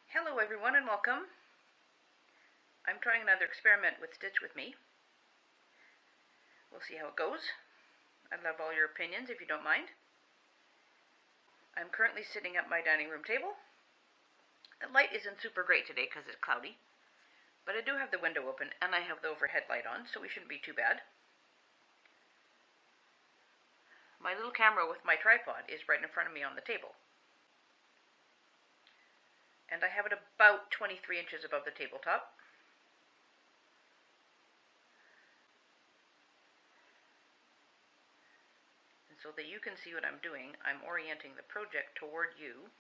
Hello everyone and welcome. I'm trying another experiment with Stitch with me. We'll see how it goes. I'd love all your opinions if you don't mind. I'm currently sitting at my dining room table. The light isn't super great today because it's cloudy, but I do have the window open and I have the overhead light on, so we shouldn't be too bad. My little camera with my tripod is right in front of me on the table. And I have it about 23 inches above the tabletop. And so that you can see what I'm doing, I'm orienting the project toward you.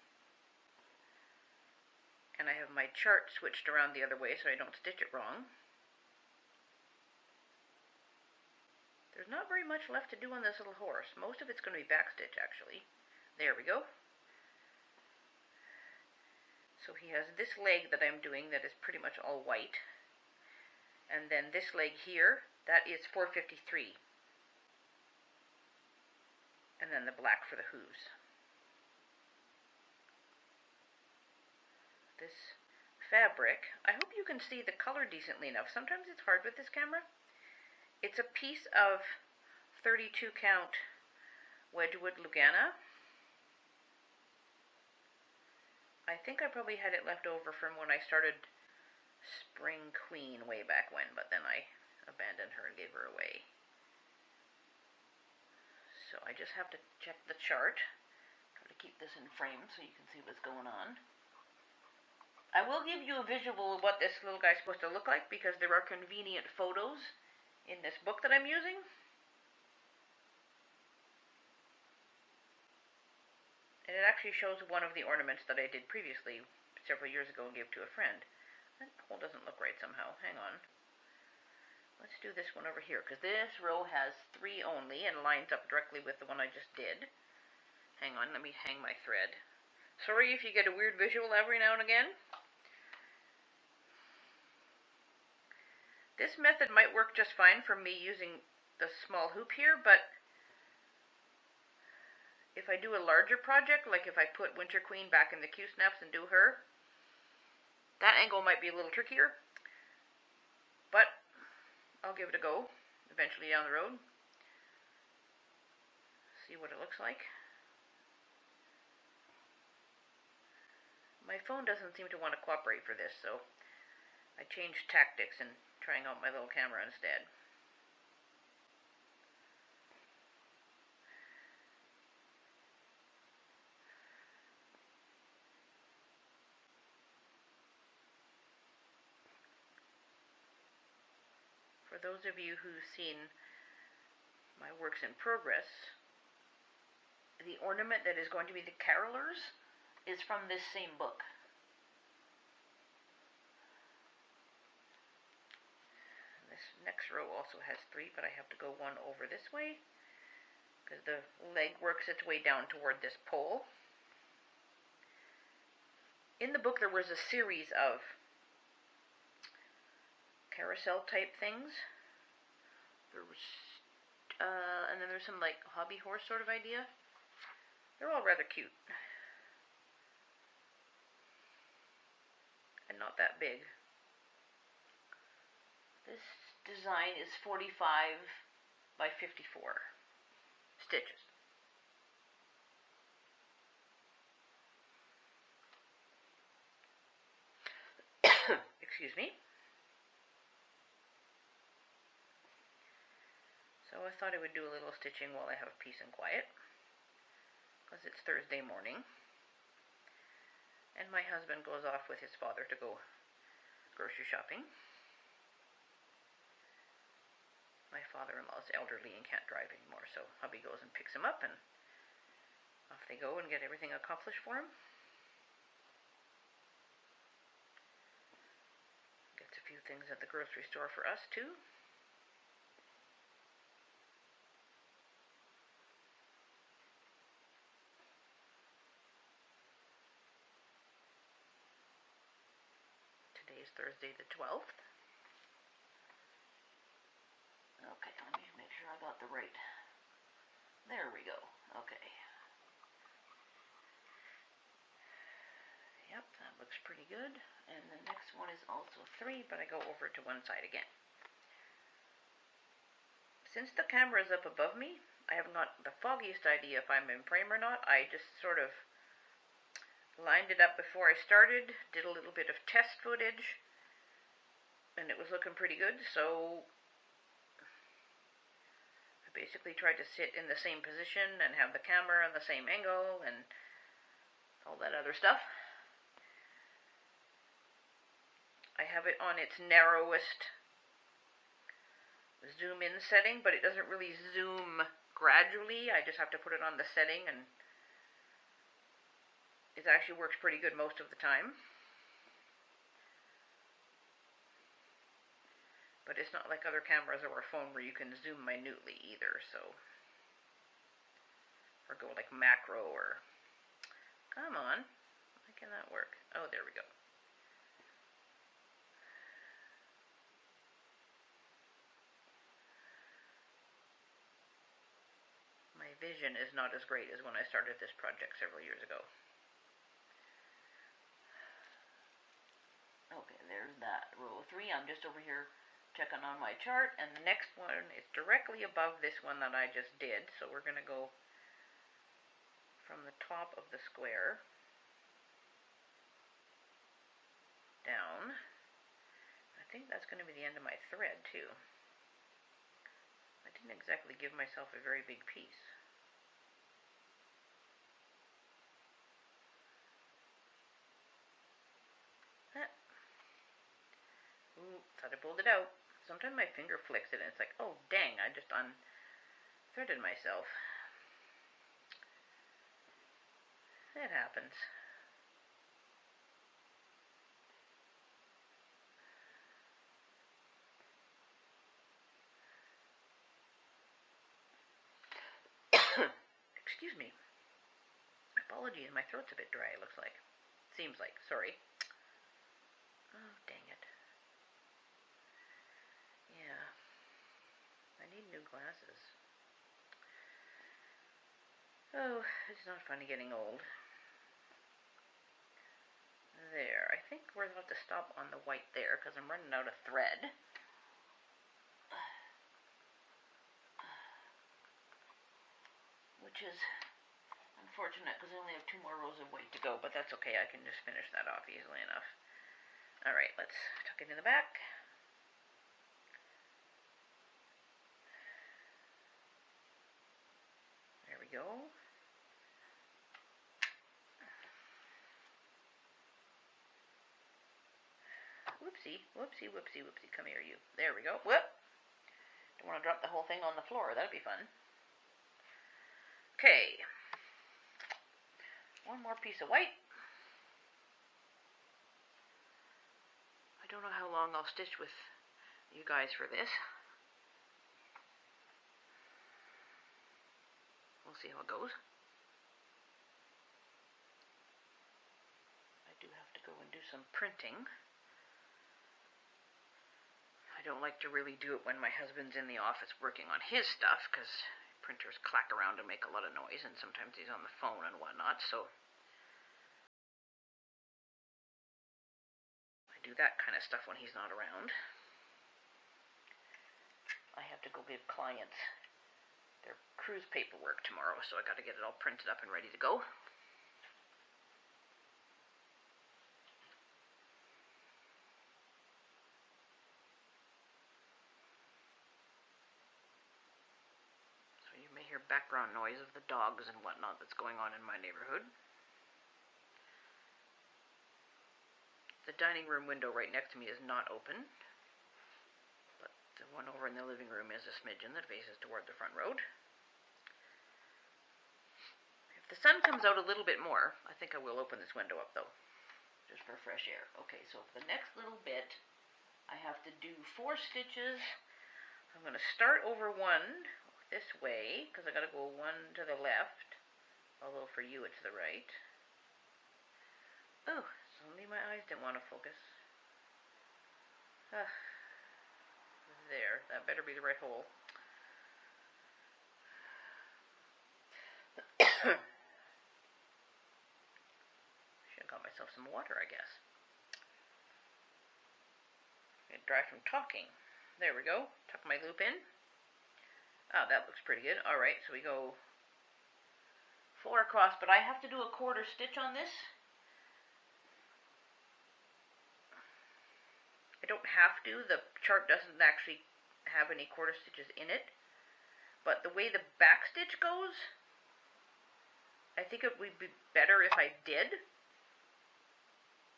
And I have my chart switched around the other way so I don't stitch it wrong. There's not very much left to do on this little horse. Most of it's going to be backstitch, actually. There we go. So he has this leg that I'm doing that is pretty much all white. And then this leg here, that is 453. And then the black for the hooves. This fabric, I hope you can see the color decently enough. Sometimes it's hard with this camera. It's a piece of 32 count Wedgwood Lugana. I think I probably had it left over from when I started Spring Queen way back when, but then I abandoned her and gave her away. So I just have to check the chart. Try to keep this in frame so you can see what's going on. I will give you a visual of what this little guy's supposed to look like because there are convenient photos in this book that I'm using. And it actually shows one of the ornaments that I did previously several years ago and gave to a friend. That hole doesn't look right somehow. Hang on. Let's do this one over here, because this row has 3 only and lines up directly with the one I just did. Hang on, let me hang my thread. Sorry if you get a weird visual every now and again. This method might work just fine for me using the small hoop here, but if I do a larger project, like if I put Winter Queen back in the Q-snaps and do her, that angle might be a little trickier, but I'll give it a go eventually down the road. See what it looks like. My phone doesn't seem to want to cooperate for this, so I changed tactics and trying out my little camera instead. For those of you who've seen my works in progress, the ornament that is going to be the carolers is from this same book. This next row also has 3, but I have to go one over this way because the leg works its way down toward this pole. In the book there was a series of carousel type things. There was, and then there's some like hobby horse sort of idea. They're all rather cute. And not that big. This design is 45 by 54 stitches. Excuse me. So I thought I would do a little stitching while I have peace and quiet, because it's Thursday morning, and my husband goes off with his father to go grocery shopping. My father-in-law is elderly and can't drive anymore, so hubby goes and picks him up, and off they go and get everything accomplished for him. Gets a few things at the grocery store for us, too. Today is Thursday the 12th. Okay, let me make sure I got the right. There we go. Okay. Yep, that looks pretty good. And the next one is also 3, but I go over to one side again. Since the camera is up above me, I haven't got the foggiest idea if I'm in frame or not. I just sort of lined it up before I started, did a little bit of test footage, and it was looking pretty good, so I basically tried to sit in the same position and have the camera on the same angle and all that other stuff. I have it on its narrowest zoom in setting, but it doesn't really zoom gradually. I just have to put it on the setting, and it actually works pretty good most of the time. But it's not like other cameras or a phone where you can zoom minutely either, so. Or go like macro or. Come on. Why can that work? Oh, there we go. My vision is not as great as when I started this project several years ago. Okay, there's that row 3. I'm just over here checking on my chart, and the next one is directly above this one that I just did, so we're going to go from the top of the square down. I think that's going to be the end of my thread too. I didn't exactly give myself a very big piece. Ooh, thought I pulled it out. Sometimes my finger flicks it and it's like, oh dang, I just unthreaded myself. It happens. Excuse me. Apologies, my throat's a bit dry, it looks like. Seems like, sorry. Oh, dang it. Yeah. I need new glasses. Oh, it's not fun getting old. There. I think we're about to stop on the white there because I'm running out of thread. Which is unfortunate because I only have 2 more rows of white to go, but that's okay. I can just finish that off easily enough. Alright, let's tuck it in the back. There we go. Whoopsie, whoopsie, whoopsie, whoopsie. Come here, you. There we go. Whoop! Don't want to drop the whole thing on the floor. That'd be fun. Okay. One more piece of white. I don't know how long I'll stitch with you guys for this. We'll see how it goes. I do have to go and do some printing. I don't like to really do it when my husband's in the office working on his stuff, because printers clack around and make a lot of noise, and sometimes he's on the phone and whatnot, so I do that kind of stuff when he's not around. I have to go give clients their cruise paperwork tomorrow, so I got to get it all printed up and ready to go. So you may hear background noise of the dogs and whatnot that's going on in my neighborhood. The dining room window right next to me is not open, but the one over in the living room is a smidgen that faces toward the front road. If the sun comes out a little bit more, I think I will open this window up though, just for fresh air. Okay, so for the next little bit, I have to do 4 stitches. I'm going to start over one this way, because I got to go 1 to the left, although for you it's the right. Oh, suddenly my eyes didn't want to focus. There, that better be the right hole. Should have got myself some water, I guess. Get dry from talking. There we go. Tuck my loop in. Oh, that looks pretty good. Alright, so we go 4 across, but I have to do a quarter stitch on this. I don't have to. The chart doesn't actually have any quarter stitches in it. But the way the back stitch goes, I think it would be better if I did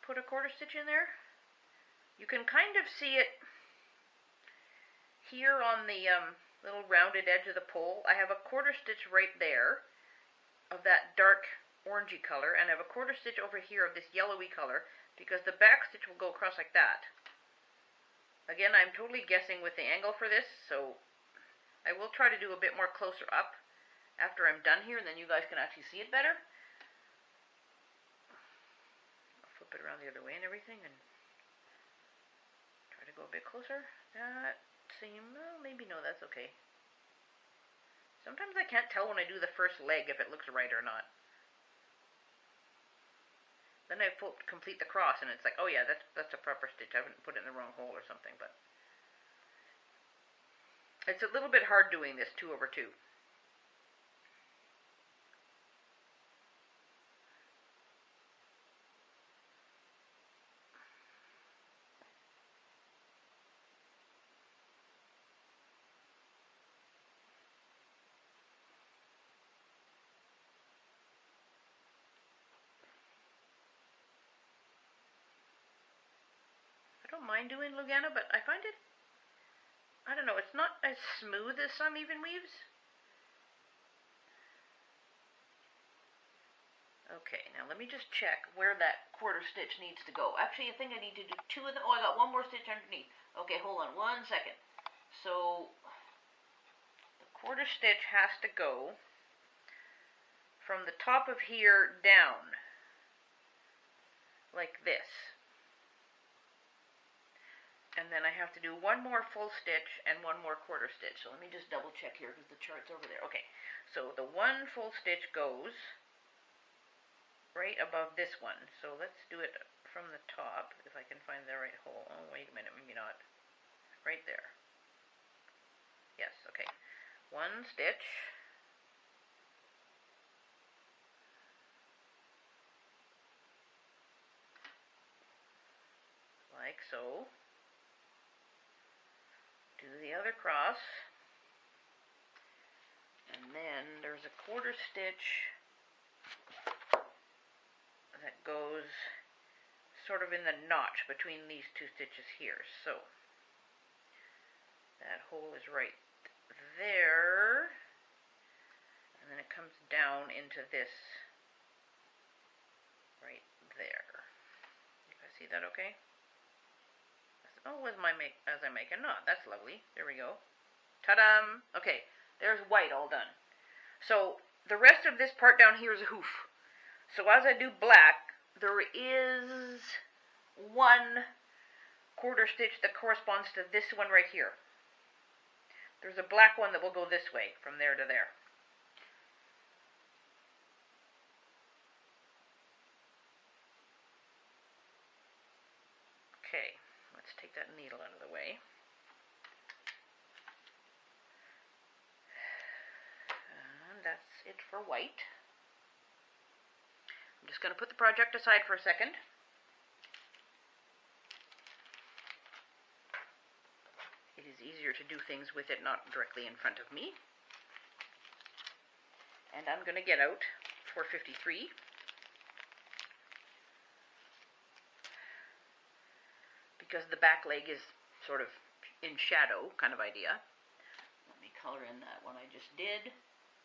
put a quarter stitch in there. You can kind of see it here on the little rounded edge of the pole. I have a quarter stitch right there of that dark orangey color, and I have a quarter stitch over here of this yellowy color, because the back stitch will go across like that. Again, I'm totally guessing with the angle for this, so I will try to do a bit more closer up after I'm done here, and then you guys can actually see it better. I'll flip it around the other way and everything, and try to go a bit closer. That seems, well, maybe no, that's okay. Sometimes I can't tell when I do the first leg if it looks right or not. Then I complete the cross, and it's like, oh yeah, that's a proper stitch. I haven't put it in the wrong hole or something, but it's a little bit hard doing this 2 over 2. I don't mind doing Lugana, but I find it, I don't know, it's not as smooth as some even weaves. Okay, now let me just check where that quarter stitch needs to go. Actually, I think I need to do 2 of them. Oh, I got 1 more stitch underneath. Okay, hold on 1 second. So, the quarter stitch has to go from the top of here down, like this. And then I have to do 1 more full stitch and 1 more quarter stitch. So let me just double check here because the chart's over there. Okay, so the 1 full stitch goes right above this one. So let's do it from the top, if I can find the right hole. Oh, wait a minute, maybe not. Right there. Yes, okay. 1 stitch. Like so. Do the other cross, and then there's a quarter stitch that goes sort of in the notch between these 2 stitches here. So that hole is right there, and then it comes down into this right there. You guys see that okay? Oh, as I make a knot. That's lovely. There we go. Ta-da! Okay, there's white all done. So the rest of this part down here is a hoof. So as I do black, there is 1 quarter stitch that corresponds to this one right here. There's a black one that will go this way, from there to there. Okay. Let's take that needle out of the way. And that's it for white. I'm just going to put the project aside for a second. It is easier to do things with it not directly in front of me. And I'm going to get out 453. Because the back leg is sort of in shadow kind of idea. Let me color in that one I just did,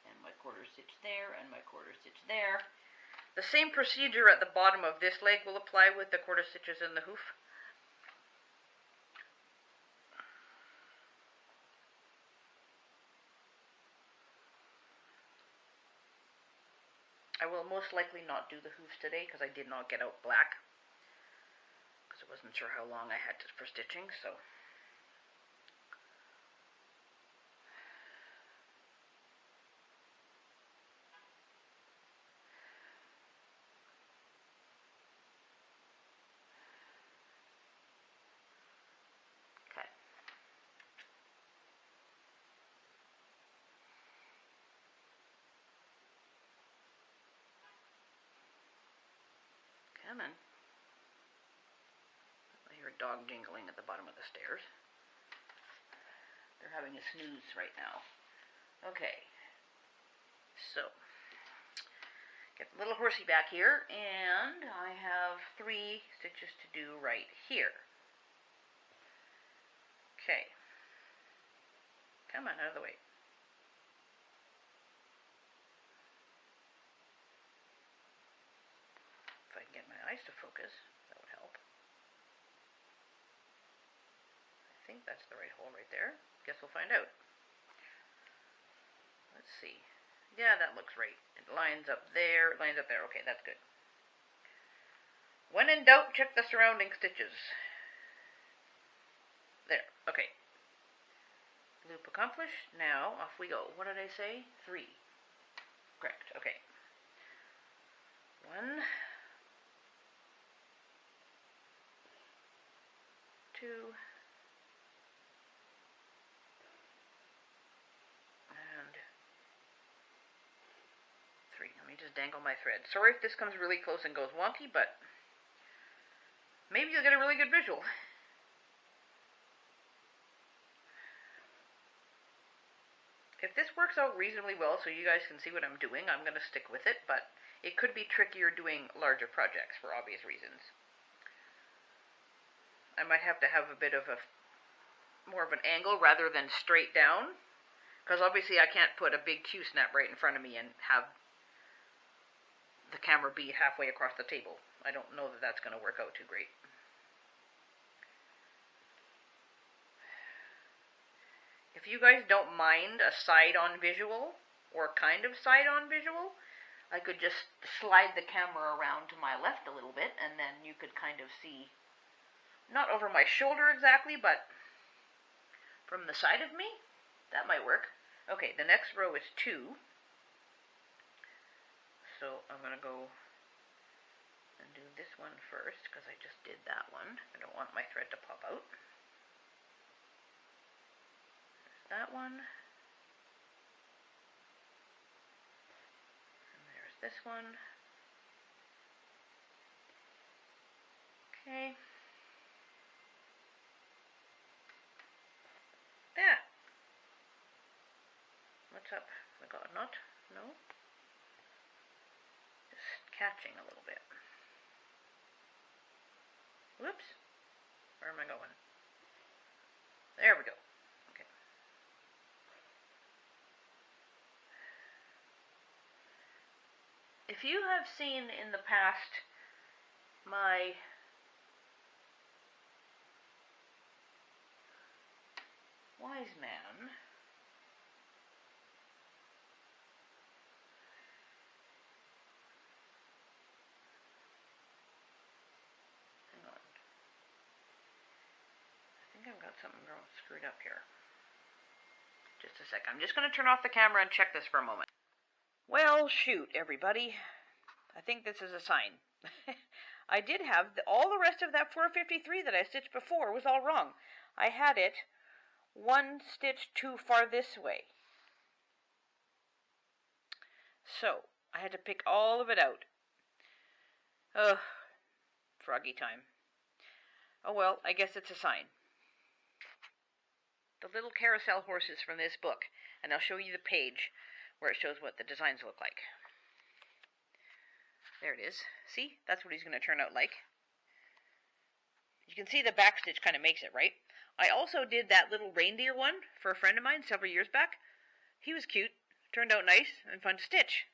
and my quarter stitch there, and my quarter stitch there. The same procedure at the bottom of this leg will apply with the quarter stitches in the hoof. I will most likely not do the hoofs today because I did not get out black. I wasn't sure how long I had for stitching, so. Come on. I hear a dog jingling at the bottom of the stairs. They're having a snooze right now. Okay. So, get the little horsey back here, and I have 3 stitches to do right here. Okay. Come on, out of the way. If I can get my eyes to focus, that would help. I think that's the right hole right there. Guess we'll find out. Let's see. Yeah, that looks right. It lines up there. It lines up there. Okay, that's good. When in doubt, check the surrounding stitches. There. Okay. Loop accomplished. Now, off we go. What did I say? 3. Correct. Okay. 1, 2, and 3. Let me just dangle my thread. Sorry if this comes really close and goes wonky, but maybe you'll get a really good visual. If this works out reasonably well so you guys can see what I'm doing, I'm going to stick with it, but it could be trickier doing larger projects for obvious reasons. I might have to have a bit of a more of an angle rather than straight down, because obviously I can't put a big Q-snap right in front of me and have the camera be halfway across the table. I don't know that that's going to work out too great. If you guys don't mind a side-on visual, or kind of side-on visual, I could just slide the camera around to my left a little bit, and then you could kind of see, not over my shoulder exactly, but from the side of me. That might work. Okay, the next row is 2. So I'm going to go and do this one first, because I just did that one. I don't want my thread to pop out. That one, and there's this one. Okay. There. What's up? I got a knot? No? Just catching a little bit. Whoops. Where am I going? There we go. If you have seen in the past my wise man, hang on, I think I've got something screwed up here. Just a sec. I'm just going to turn off the camera and check this for a moment. Well, shoot, everybody. I think this is a sign. I did have all the rest of that 453 that I stitched before was all wrong. I had it 1 stitch too far this way. So, I had to pick all of it out. Ugh, froggy time. Oh well, I guess it's a sign. The little carousel horses from this book, and I'll show you the page where it shows what the designs look like. There it is. See? That's what he's going to turn out like. You can see the back stitch kind of makes it, right? I also did that little reindeer one for a friend of mine several years back. He was cute. Turned out nice and fun to stitch.